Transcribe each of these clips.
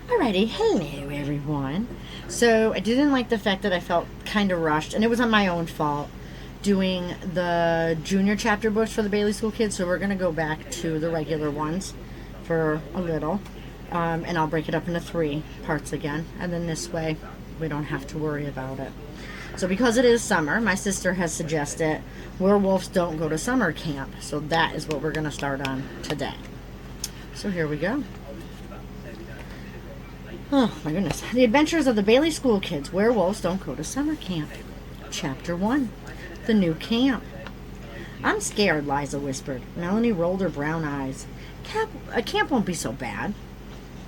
Alrighty, hello everyone. So I didn't like the fact that I felt kind of rushed, and it was on my own fault, doing the junior chapter books for the Bailey School kids. So we're gonna go back to the regular ones for a little, and I'll break it up into 3 parts again, and then this way we don't have to worry about it. So because it is summer, my sister has suggested werewolves don't go to summer camp. So that is what we're gonna start on today. So here we go. Oh, my goodness. The Adventures of the Bailey School Kids. Werewolves Don't Go to Summer Camp. Chapter 1. The New Camp. I'm scared, Liza whispered. Melanie rolled her brown eyes. Camp won't be so bad.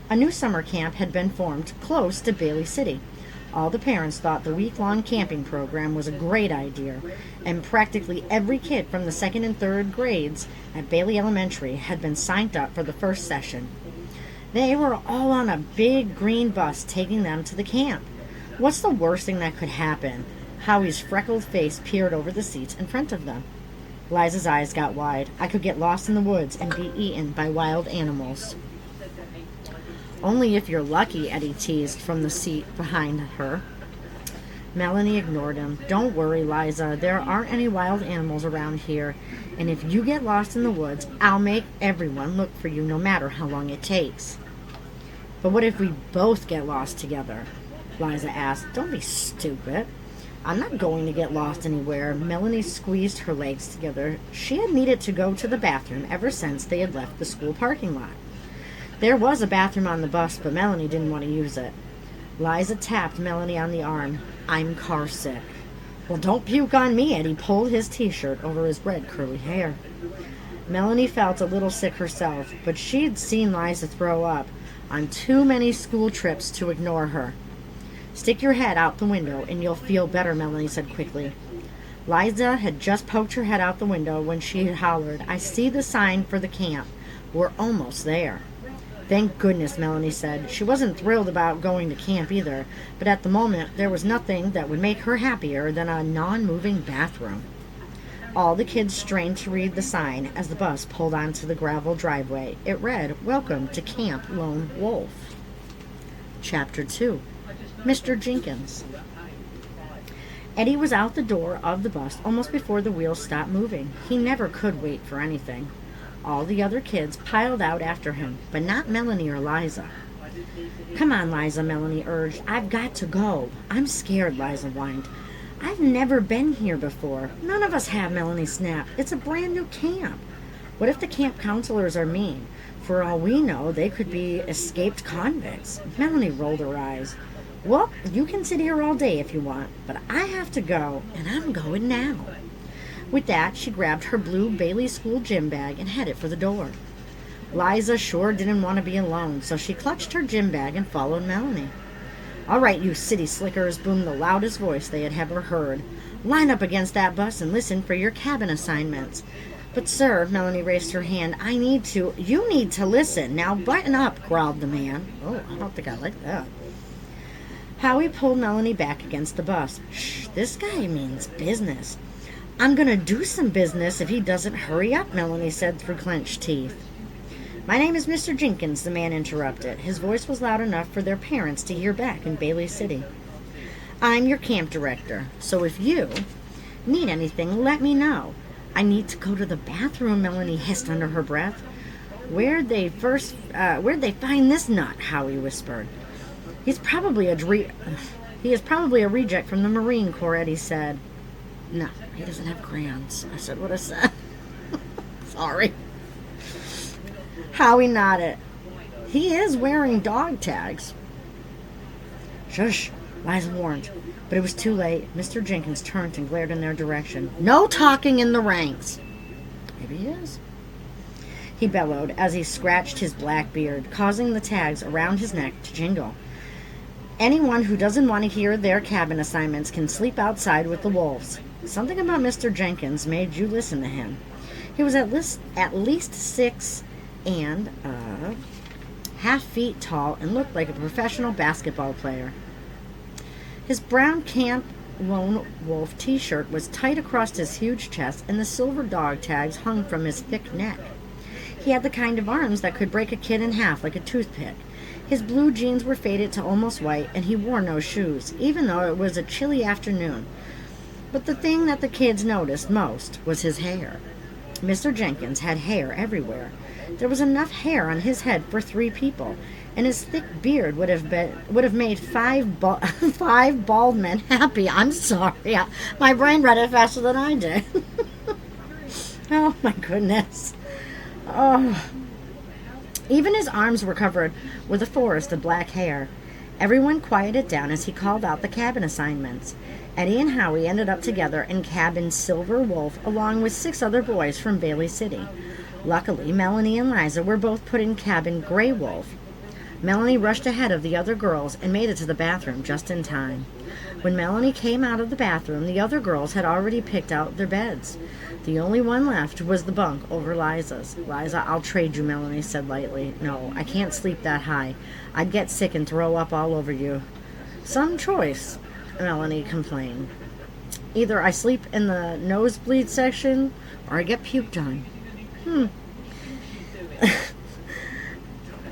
A new summer camp had been formed close to Bailey City. All the parents thought the week-long camping program was a great idea, and practically every kid from the 2nd and 3rd grades at Bailey Elementary had been signed up for the first session. They were all on a big green bus taking them to the camp. What's the worst thing that could happen? Howie's freckled face peered over the seats in front of them. Liza's eyes got wide. I could get lost in the woods and be eaten by wild animals. Only if you're lucky, Eddie teased from the seat behind her. Melanie ignored him. Don't worry, Liza. There aren't any wild animals around here. And if you get lost in the woods, I'll make everyone look for you no matter how long it takes. But what if we both get lost together? Liza asked. Don't be stupid. I'm not going to get lost anywhere. Melanie squeezed her legs together. She had needed to go to the bathroom ever since they had left the school parking lot. There was a bathroom on the bus, but Melanie didn't want to use it. Liza tapped Melanie on the arm. I'm car sick. Well, don't puke on me, Eddie pulled his t-shirt over his red curly hair. Melanie felt a little sick herself, but she'd seen Liza throw up on too many school trips to ignore her. Stick your head out the window and you'll feel better, Melanie said quickly. Liza had just poked her head out the window when she hollered, I see the sign for the camp. We're almost there. Thank goodness, Melanie said. She wasn't thrilled about going to camp either, but at the moment there was nothing that would make her happier than a non-moving bathroom. All the kids strained to read the sign as the bus pulled onto the gravel driveway. It read, Welcome to Camp Lone Wolf. Chapter 2. Mr. Jenkins. Eddie was out the door of the bus almost before the wheels stopped moving. He never could wait for anything. All the other kids piled out after him, but not Melanie or Liza. Come on, Liza, Melanie urged. I've got to go. I'm scared, Liza whined. I've never been here before. None of us have, Melanie snapped. It's a brand new camp. What if the camp counselors are mean? For all we know, they could be escaped convicts. Melanie rolled her eyes. Well, you can sit here all day if you want, but I have to go, and I'm going now. With that, she grabbed her blue Bailey School gym bag and headed for the door. Liza sure didn't want to be alone, so she clutched her gym bag and followed Melanie. All right, you city slickers, boomed the loudest voice they had ever heard. Line up against that bus and listen for your cabin assignments. But, sir, Melanie raised her hand, you need to listen. Now button up, growled the man. Oh, I don't think I like that. Howie pulled Melanie back against the bus. Shh, this guy means business. I'm going to do some business if he doesn't hurry up, Melanie said through clenched teeth. My name is Mr. Jenkins, the man interrupted. His voice was loud enough for their parents to hear back in Bailey City. I'm your camp director, so if you need anything, let me know. I need to go to the bathroom, Melanie hissed under her breath. Where'd they find this nut? Howie whispered. He is probably a reject from the Marine Corps, Eddie said. No, he doesn't have crayons. I said what I said. Sorry. Howie nodded. He is wearing dog tags. Shush, Liza warned. But it was too late. Mr. Jenkins turned and glared in their direction. No talking in the ranks. Maybe he is. He bellowed as he scratched his black beard, causing the tags around his neck to jingle. Anyone who doesn't want to hear their cabin assignments can sleep outside with the wolves. Something about Mr. Jenkins made you listen to him. He was at least 6 and half feet tall and looked like a professional basketball player. His brown Camp Lone Wolf t-shirt was tight across his huge chest, and the silver dog tags hung from his thick neck. He had the kind of arms that could break a kid in half like a toothpick. His blue jeans were faded to almost white, and he wore no shoes, even though it was a chilly afternoon. But the thing that the kids noticed most was his hair. Mr. Jenkins had hair everywhere. There was enough hair on his head for 3 people, and his thick beard would have made five bald men happy. I'm sorry, my brain read it faster than I did. Oh my goodness. Oh. Even his arms were covered with a forest of black hair. Everyone quieted down as he called out the cabin assignments. Eddie and Howie ended up together in cabin Silver Wolf along with 6 other boys from Bailey City. Luckily, Melanie and Liza were both put in cabin Gray Wolf. Melanie rushed ahead of the other girls and made it to the bathroom just in time. When Melanie came out of the bathroom, the other girls had already picked out their beds. The only one left was the bunk over Liza's. "Liza, I'll trade you," Melanie said lightly. "No, I can't sleep that high. I'd get sick and throw up all over you." "Some choice," Melanie complained. "Either I sleep in the nosebleed section or I get puked on."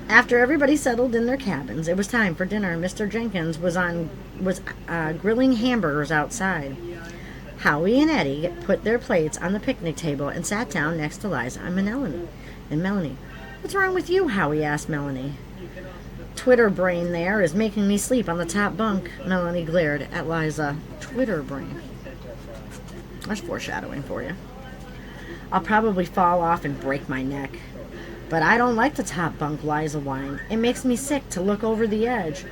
After everybody settled in their cabins, it was time for dinner. Mr. Jenkins was grilling hamburgers outside. Howie and Eddie put their plates on the picnic table and sat down next to Liza and Melanie. "What's wrong with you?" Howie asked Melanie. "Twitter brain there is making me sleep on the top bunk." Melanie glared at Liza. Twitter brain. That's foreshadowing for you. "I'll probably fall off and break my neck." "But I don't like the top bunk," Liza whined. "It makes me sick to look over the edge."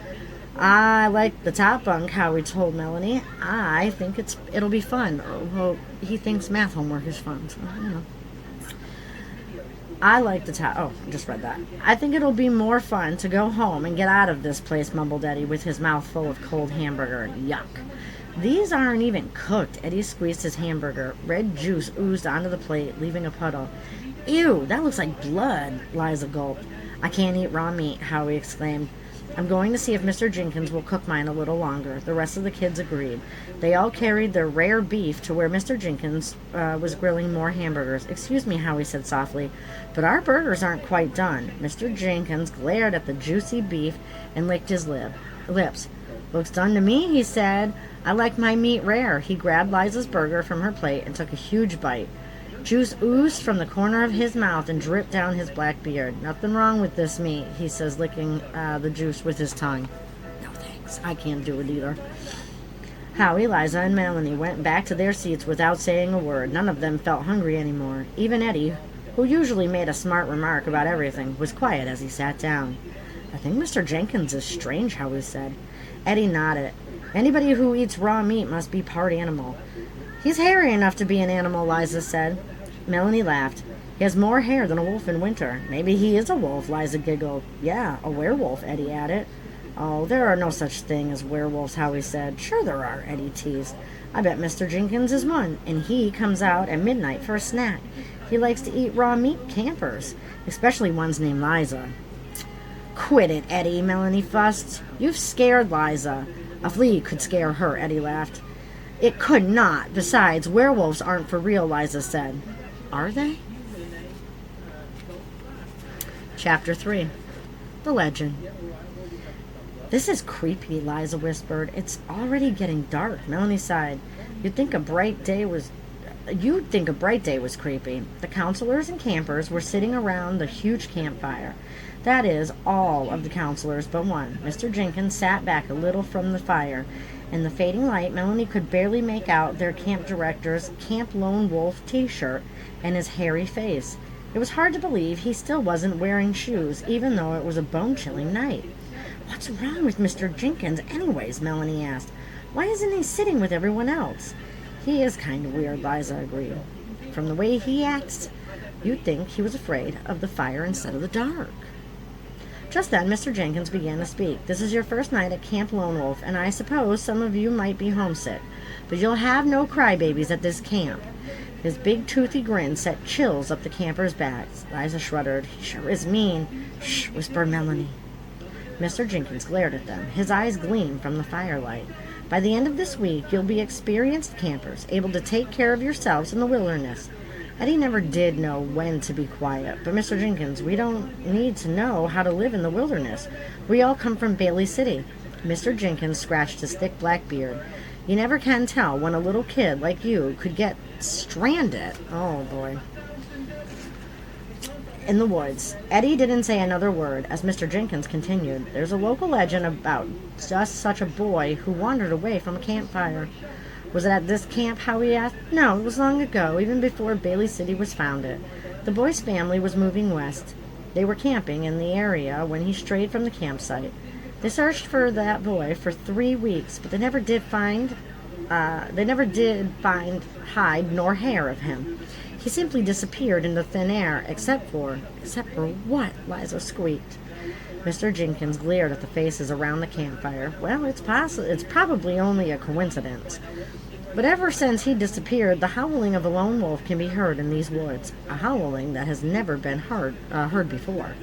"I like the top bunk," Howie told Melanie. "I think it'll be fun." Well, he thinks math homework is fun, so, you know. "I like the top..." Oh, I just read that. "I think it'll be more fun to go home and get out of this place," mumbled Eddie with his mouth full of cold hamburger. "Yuck. These aren't even cooked." Eddie squeezed his hamburger. Red juice oozed onto the plate, leaving a puddle. "Ew, that looks like blood," Liza gulped. "I can't eat raw meat," Howie exclaimed. "I'm going to see if Mr. Jenkins will cook mine a little longer." The rest of the kids agreed. They all carried their rare beef to where Mr. Jenkins was grilling more hamburgers. "Excuse me," Howie said softly, "but our burgers aren't quite done." Mr. Jenkins glared at the juicy beef and licked his lips. "Looks done to me," he said. "I like my meat rare." He grabbed Liza's burger from her plate and took a huge bite. Juice oozed from the corner of his mouth and dripped down his black beard. "Nothing wrong with this meat," he says, licking the juice with his tongue. "No thanks. I can't do it either." Howie, Liza, and Melanie went back to their seats without saying a word. None of them felt hungry anymore. Even Eddie, who usually made a smart remark about everything, was quiet as he sat down. "I think Mr. Jenkins is strange," Howie said. Eddie nodded. "Anybody who eats raw meat must be part animal." "He's hairy enough to be an animal," Liza said. Melanie laughed. "He has more hair than a wolf in winter." "Maybe he is a wolf," Liza giggled. "Yeah, a werewolf," Eddie added. "Oh, there are no such thing as werewolves," Howie said. "Sure there are," Eddie teased. "I bet Mr. Jenkins is one, and he comes out at midnight for a snack. He likes to eat raw meat campers, especially ones named Liza." "Quit it, Eddie," Melanie fussed. "You've scared Liza." "A flea could scare her," Eddie laughed. "It could not. Besides, werewolves aren't for real," Liza said. Are they? Chapter 3. The Legend. "This is creepy," Liza whispered. "It's already getting dark." Melanie sighed. You'd think a bright day was creepy. The counselors and campers were sitting around the huge campfire. That is, all of the counselors but one. Mr. Jenkins sat back a little from the fire. In the fading light, Melanie could barely make out their camp director's Camp Lone Wolf t-shirt and his hairy face. It was hard to believe he still wasn't wearing shoes, even though it was a bone-chilling night. "What's wrong with Mr. Jenkins anyways?" Melanie asked. "Why isn't he sitting with everyone else?" "He is kind of weird," Liza agreed. "From the way he acts, you'd think he was afraid of the fire instead of the dark." Just then, Mr. Jenkins began to speak. "This is your first night at Camp Lone Wolf, and I suppose some of you might be homesick. But you'll have no crybabies at this camp." His big, toothy grin sent chills up the campers' backs. Liza shuddered. "He sure is mean." "Shh," whispered Melanie. Mr. Jenkins glared at them. His eyes gleamed from the firelight. "By the end of this week, you'll be experienced campers, able to take care of yourselves in the wilderness. Eddie never did know when to be quiet. But Mr. Jenkins, we don't need to know how to live in the wilderness. We all come from Bailey City. Mr. Jenkins scratched his thick black beard. You never can tell when a little kid like you could get stranded. Oh, boy. In the woods. Eddie didn't say another word as Mr. Jenkins continued. There's a local legend about just such a boy who wandered away from a campfire. Was it at this camp, Howie asked? No, it was long ago, even before Bailey City was founded. The boy's family was moving west. They were camping in the area when he strayed from the campsite. They searched for that boy for 3 weeks, but they never did find hide nor hair of him. He simply disappeared into thin air, except for what? Liza squeaked. Mr. Jenkins glared at the faces around the campfire. Well, it's probably only a coincidence. But ever since he disappeared, the howling of a lone wolf can be heard in these woods, a howling that has never been heard before.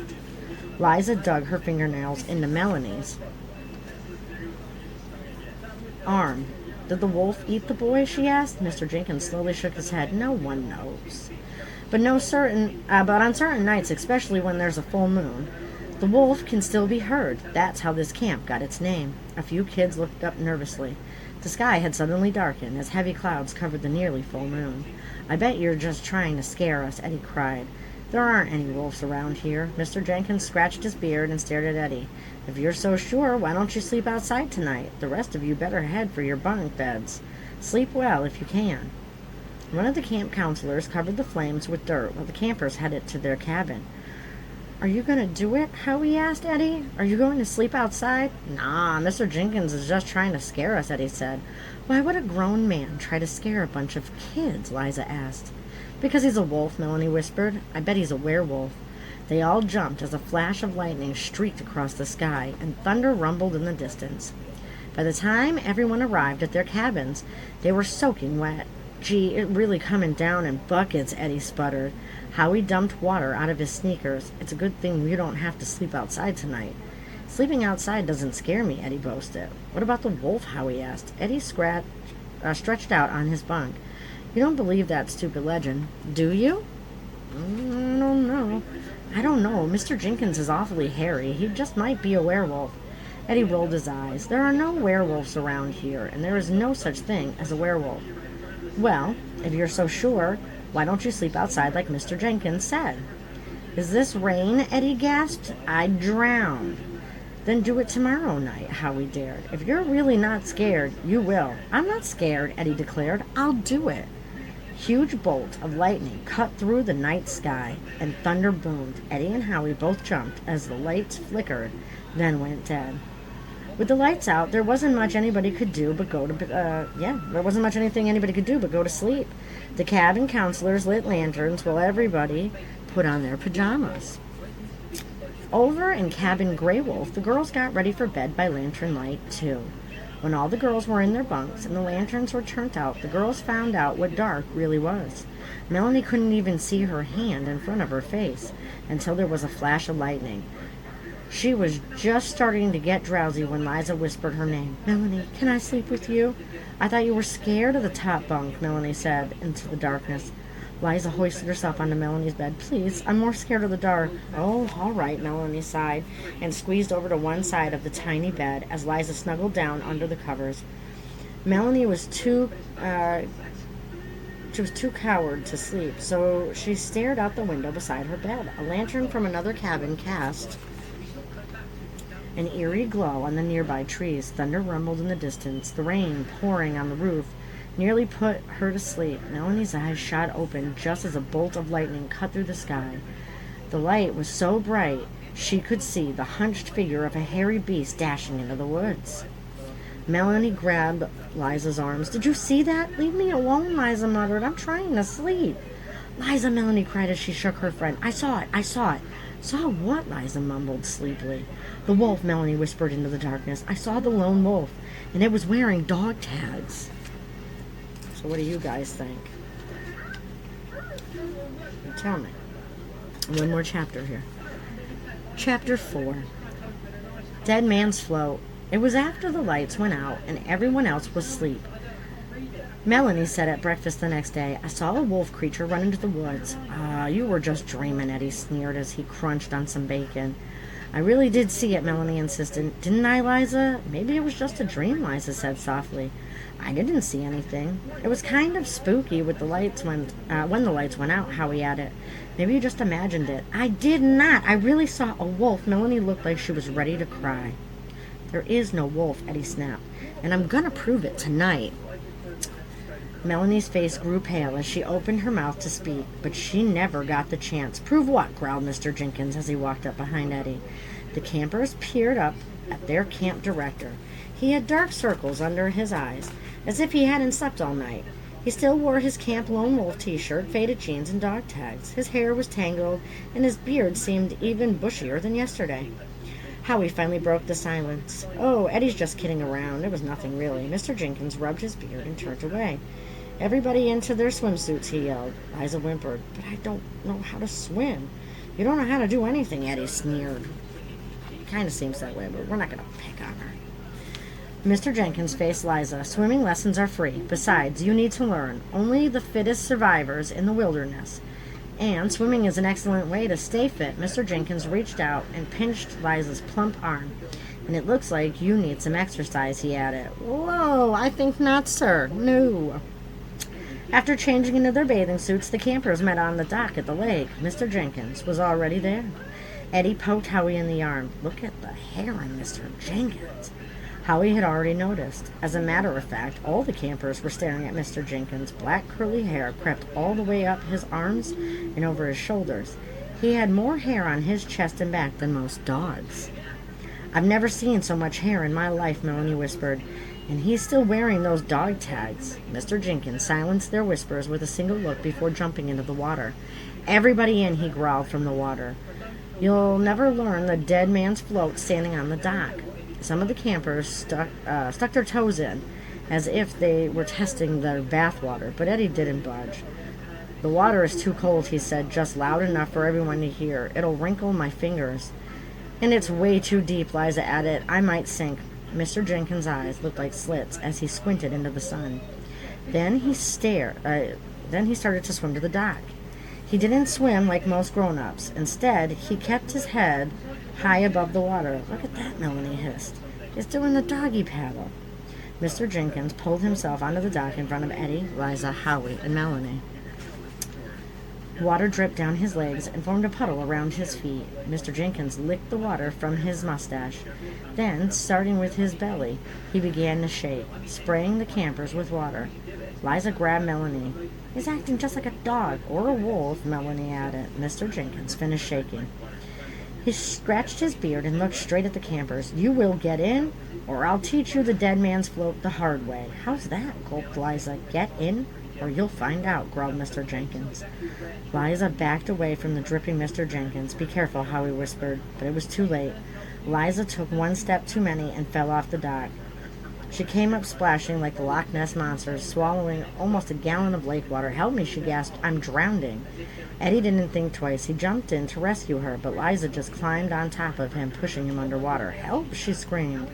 Liza dug her fingernails into Melanie's arm. Did the wolf eat the boy, she asked. Mr. Jenkins slowly shook his head. No one knows. But on certain nights, especially when there's a full moon, the wolf can still be heard. That's how this camp got its name. A few kids looked up nervously. The sky had suddenly darkened as heavy clouds covered the nearly full moon. I bet you're just trying to scare us, Eddie cried. There aren't any wolves around here. Mr. Jenkins scratched his beard and stared at Eddie. If you're so sure, why don't you sleep outside tonight? The rest of you better head for your bunk beds. Sleep well if you can. One of the camp counselors covered the flames with dirt while the campers headed to their cabin. Are you going to do it? Howie asked Eddie. Are you going to sleep outside? Nah, Mr. Jenkins is just trying to scare us, Eddie said. Why would a grown man try to scare a bunch of kids? Liza asked. Because he's a wolf, Melanie whispered. I bet he's a werewolf. They all jumped as a flash of lightning streaked across the sky and thunder rumbled in the distance. By the time everyone arrived at their cabins, they were soaking wet. Gee, it really coming down in buckets, Eddie sputtered. Howie dumped water out of his sneakers. It's a good thing you don't have to sleep outside tonight. Sleeping outside doesn't scare me, Eddie boasted. What about the wolf, Howie asked. Eddie stretched out on his bunk. You don't believe that stupid legend, do you? I don't know. Mr. Jenkins is awfully hairy. He just might be a werewolf. Eddie rolled his eyes. There are no werewolves around here, and there is no such thing as a werewolf. Well, if you're so sure, why don't you sleep outside like Mr. Jenkins said? Is this rain? Eddie gasped. I'd drown. Then do it tomorrow night, Howie dared. If you're really not scared, you will. I'm not scared, Eddie declared. I'll do it. Huge bolt of lightning cut through the night sky, and thunder boomed. Eddie and Howie both jumped as the lights flickered, then went dead. With the lights out, there wasn't much anybody could do but go to sleep. The cabin counselors lit lanterns while everybody put on their pajamas. Over in cabin Grey Wolf, the girls got ready for bed by lantern light, too. When all the girls were in their bunks and the lanterns were turned out, the girls found out what dark really was. Melanie couldn't even see her hand in front of her face until there was a flash of lightning. She was just starting to get drowsy when Liza whispered her name. Melanie, can I sleep with you? I thought you were scared of the top bunk, Melanie said into the darkness. Liza hoisted herself onto Melanie's bed. Please, I'm more scared of the dark. Oh, all right, Melanie sighed and squeezed over to one side of the tiny bed as Liza snuggled down under the covers. Melanie was too coward to sleep, so she stared out the window beside her bed. A lantern from another cabin cast an eerie glow on the nearby trees. Thunder rumbled in the distance. The rain pouring on the roof nearly put her to sleep. Melanie's eyes shot open just as a bolt of lightning cut through the sky. The light was so bright she could see the hunched figure of a hairy beast dashing into the woods. Melanie grabbed Liza's arms. Did you see that? Leave me alone, Liza muttered. I'm trying to sleep. Liza, Melanie cried as she shook her friend. I saw it. Saw what? Liza mumbled sleepily. The wolf, Melanie whispered into the darkness. I saw the lone wolf, and it was wearing dog tags. So what do you guys think? Tell me. One more chapter here. Chapter 4. Dead Man's Float. It was after the lights went out and everyone else was asleep. Melanie said at breakfast the next day, "I saw a wolf creature run into the woods." "Ah, you were just dreaming," Eddie sneered as he crunched on some bacon. "I really did see it," Melanie insisted. "Didn't I, Liza?" "Maybe it was just a dream," Liza said softly. "I didn't see anything. It was kind of spooky with the lights when the lights went out," Howie added. "Maybe you just imagined it." "I did not. I really saw a wolf." Melanie looked like she was ready to cry. "There is no wolf," Eddie snapped, "and I'm gonna prove it tonight." Melanie's face grew pale as she opened her mouth to speak, but she never got the chance. "Prove what?" growled Mr. Jenkins as he walked up behind Eddie. The campers peered up at their camp director. He had dark circles under his eyes, as if he hadn't slept all night. He still wore his Camp Lone Wolf t-shirt, faded jeans, and dog tags. His hair was tangled, and his beard seemed even bushier than yesterday. Howie finally broke the silence. "Oh, Eddie's just kidding around. It was nothing, really." Mr. Jenkins rubbed his beard and turned away. "Everybody into their swimsuits," he yelled. Liza whimpered. "But I don't know how to swim." "You don't know how to do anything," Eddie sneered. Kind of seems that way, but we're not going to pick on her. Mr. Jenkins faced Liza. "Swimming lessons are free. Besides, you need to learn. Only the fittest survivors in the wilderness. And swimming is an excellent way to stay fit." Mr. Jenkins reached out and pinched Liza's plump arm. "And it looks like you need some exercise," he added. "Whoa, I think not, sir. No." After changing into their bathing suits, the campers met on the dock at the lake. Mr. Jenkins was already there. Eddie poked Howie in the arm. "Look at the hair on Mr. Jenkins." Howie had already noticed. As a matter of fact, all the campers were staring at Mr. Jenkins. Black curly hair crept all the way up his arms and over his shoulders. He had more hair on his chest and back than most dogs. "I've never seen so much hair in my life," Melanie whispered. "And he's still wearing those dog tags." Mr. Jenkins silenced their whispers with a single look before jumping into the water. "Everybody in," he growled from the water. "You'll never learn the dead man's float standing on the dock." Some of the campers stuck their toes in, as if they were testing their bath water, but Eddie didn't budge. "The water is too cold," he said, just loud enough for everyone to hear. "It'll wrinkle my fingers." "And it's way too deep," Liza added. "I might sink." Mr. Jenkins' eyes looked like slits as he squinted into the sun. Then he started to swim to the dock. He didn't swim like most grown-ups. Instead, he kept his head high above the water. "Look at that," Melanie hissed. "He's doing the doggy paddle." Mr. Jenkins pulled himself onto the dock in front of Eddie, Liza, Howie, and Melanie. Water dripped down his legs and formed a puddle around his feet. Mr. Jenkins licked the water from his mustache. Then, starting with his belly, he began to shake, spraying the campers with water. Liza grabbed Melanie. "He's acting just like a dog or a wolf," Melanie added. Mr. Jenkins finished shaking. He scratched his beard and looked straight at the campers. "You will get in, or I'll teach you the dead man's float the hard way." "How's that?" gulped Liza. "Get in, or you'll find out," growled Mr. Jenkins. Liza backed away from the dripping Mr. Jenkins. "Be careful," Howie whispered, but it was too late. Liza took one step too many and fell off the dock. She came up splashing like the Loch Ness Monster, swallowing almost a gallon of lake water. "Help me," she gasped. "I'm drowning." Eddie didn't think twice. He jumped in to rescue her, but Liza just climbed on top of him, pushing him underwater. "Help!" she screamed.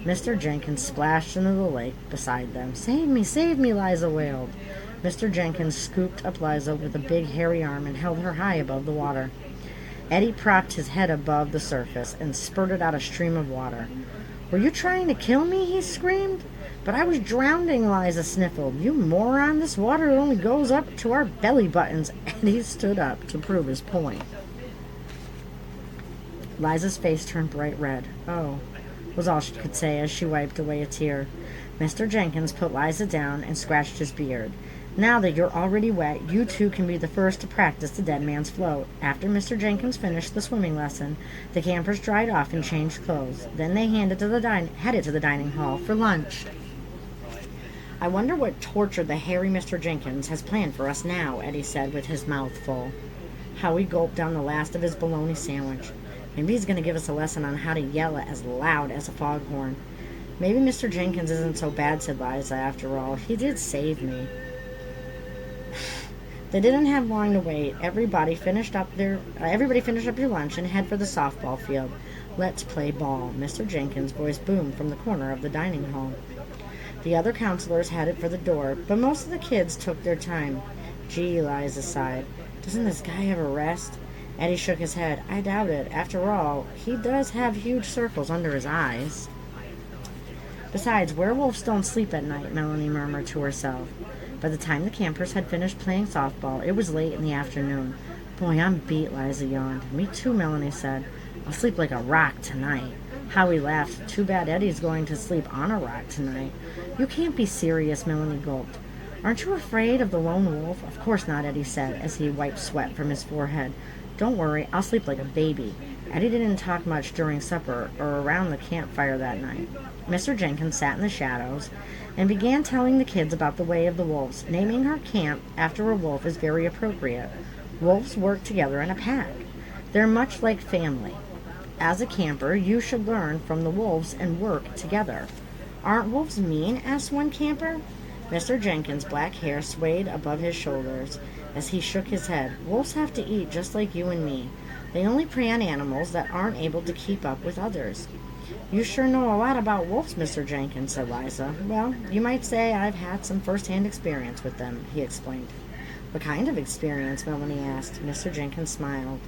Mr. Jenkins splashed into the lake beside them. Save me," Liza wailed. Mr. Jenkins scooped up Liza with a big hairy arm and held her high above the water. Eddie propped his head above the surface and spurted out a stream of water. "Were you trying to kill me?" he screamed. "But I was drowning," Liza sniffled. "You moron, this water only goes up to our belly buttons." Eddie stood up to prove his point. Liza's face turned bright red. "Oh," was all she could say as she wiped away a tear. Mr. Jenkins put Liza down and scratched his beard. "Now that you're already wet, you two can be the first to practice the dead man's float." After Mr. Jenkins finished the swimming lesson, the campers dried off and changed clothes. Then they headed to the dining hall for lunch. "I wonder what torture the hairy Mr. Jenkins has planned for us now," Eddie said with his mouth full. Howie gulped down the last of his bologna sandwich. "Maybe he's going to give us a lesson on how to yell as loud as a foghorn." "Maybe Mr. Jenkins isn't so bad," said Liza. "After all, he did save me." They didn't have long to wait. Everybody finished up your lunch and head for the softball field. "Let's play ball," Mr. Jenkins' voice boomed from the corner of the dining hall. The other counselors headed for the door, but most of the kids took their time. Gee, Liza sighed. Doesn't this guy ever rest? Eddie shook his head. I doubt it. After all, he does have huge circles under his eyes. Besides, werewolves don't sleep at night, Melanie murmured to herself. By the time the campers had finished playing softball, it was late in the afternoon. Boy, I'm beat, Liza yawned. Me too, Melanie said. I'll sleep like a rock tonight. Howie laughed. Too bad Eddie's going to sleep on a rock tonight. You can't be serious, Melanie gulped. Aren't you afraid of the lone wolf? Of course not, Eddie said, as he wiped sweat from his forehead. Don't worry, I'll sleep like a baby. Eddie didn't talk much during supper or around the campfire that night. Mr. Jenkins sat in the shadows and began telling the kids about the Way of the Wolves. Naming her camp after a wolf is very appropriate. Wolves work together in a pack. They're much like family. As a camper, you should learn from the wolves and work together. Aren't wolves mean? Asked one camper. Mr. Jenkins' black hair swayed above his shoulders as he shook his head. Wolves have to eat just like you and me. They only prey on animals that aren't able to keep up with others. You sure know a lot about wolves, Mr. Jenkins, said Liza. Well, you might say I've had some first-hand experience with them, he explained. What kind of experience? Melanie asked. Mr. Jenkins smiled.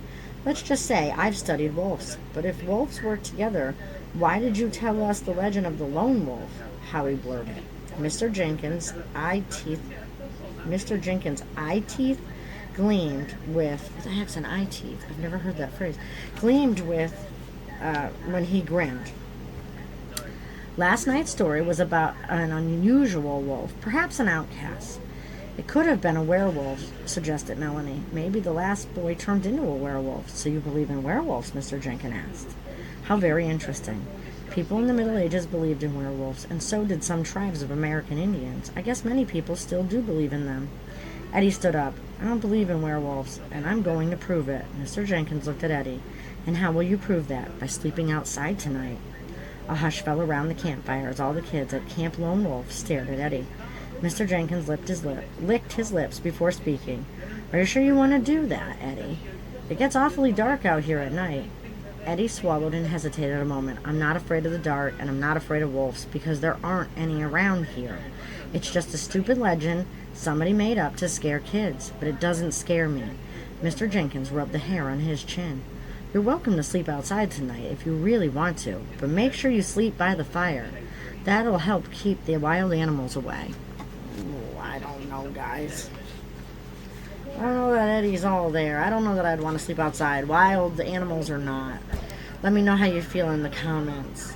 Let's just say I've studied wolves. But if wolves work together, why did you tell us the legend of the lone wolf? Howie blurted. Mr. Jenkins' eye teeth gleamed with... What the heck's an eye teeth? I've never heard that phrase. Gleamed with when he grinned. Last night's story was about an unusual wolf, perhaps an outcast. It could have been a werewolf, suggested Melanie. Maybe the last boy turned into a werewolf. So you believe in werewolves? Mr. Jenkins asked. How very interesting. People in the Middle Ages believed in werewolves, and so did some tribes of American Indians. I guess many people still do believe in them. Eddie stood up. I don't believe in werewolves, and I'm going to prove it. Mr. Jenkins looked at Eddie. And how will you prove that? By sleeping outside tonight. A hush fell around the campfire as all the kids at Camp Lone Wolf stared at Eddie. Mr. Jenkins licked his lips before speaking. Are you sure you want to do that, Eddie? It gets awfully dark out here at night. Eddie swallowed and hesitated a moment. I'm not afraid of the dark, and I'm not afraid of wolves, because there aren't any around here. It's just a stupid legend somebody made up to scare kids, but it doesn't scare me. Mr. Jenkins rubbed the hair on his chin. You're welcome to sleep outside tonight if you really want to, but make sure you sleep by the fire. That'll help keep the wild animals away. Oh, I don't know, guys. I don't know that Eddie's all there. I don't know that I'd want to sleep outside, wild animals or not. Let me know how you feel in the comments.